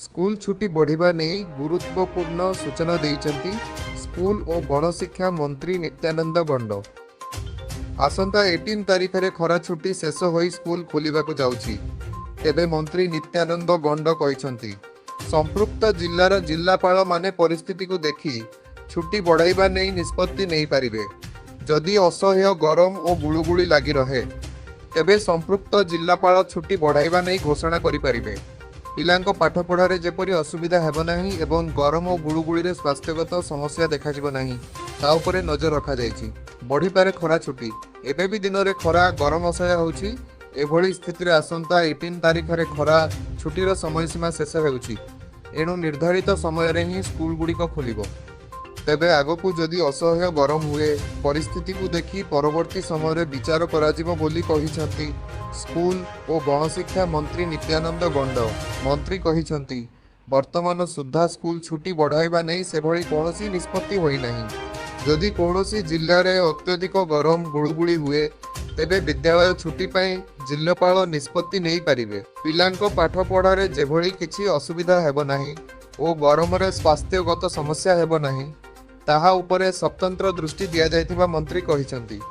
School छुट्टी बढ़िबा नहीं गुरुत्वपूर्ण सूचना देइचंती स्कूल और गणशिक्षा मंत्री नित्यानंद गंड। आसंता 18 तारीख रे खरा छुट्टी शेष होई स्कूल खोलिबाकू जाउची। तेबे मंत्री नित्यानंद गंड कहिसंती संपृक्त जिल्लार जिल्लापाल माने परिस्थिति को देखि छुट्टी बढ़ाइबा नहीं निष्पत्ति नहीं पारिबे। जदि असह्य गरम और गुळुगुळी लागि रहे तेबे संपृक्त जिल्लापाल छुट्टी बढ़ाइबा नहीं घोषणा करि पारिबे। पिलांको पाठ पढ़ारे जेपरि असुविधा हेब नाही एवं गरम और गुळुगुळी रे स्वास्थ्यगत समस्या देखाजिब नाही ता उपरे नजर रखा जायछि। बढ़ी पारे खरा छुट्टी एबे भी दिन रे खरा गरम असह्य होछि। एभଳି स्थिति रे आसंता 18 तारीख रे खरा छुट्टीर समय सीमा शेष हेउछि। एणु निर्धारित समय रे ही स्कूल गुड़िक खोलिबो। तेबे आगकू जदि असह्य गरम हुए परिस्थिति को देखि परवर्ती समय रे विचार कराजिबो बोली कहिसंती स्कूल और गणशिक्षा मंत्री नित्यानंद गंड। मंत्री कहिसंती वर्तमान सुधा स्कूल छुट्टी बढ़ाइबा नहीं सेभଳି कोनोसी निष्पत्ति होई नाही। जदि कोनोसी जिल्ला रे अत्यधिक गरम गुळुगुळी हुए तेबे विद्यालय छुट्टी पाई जिल्लापाल निष्पत्ति नहीं पारिबे। पिलांको पाठ पढ़ारे जेभଳି किछि असुविधा हेब नाही ओ गरम रे स्वास्थ्यगत समस्या हेब नाही ताहा उपरे स्वतंत्र दृष्टि दिया जायथिबा मंत्री कहिसंती।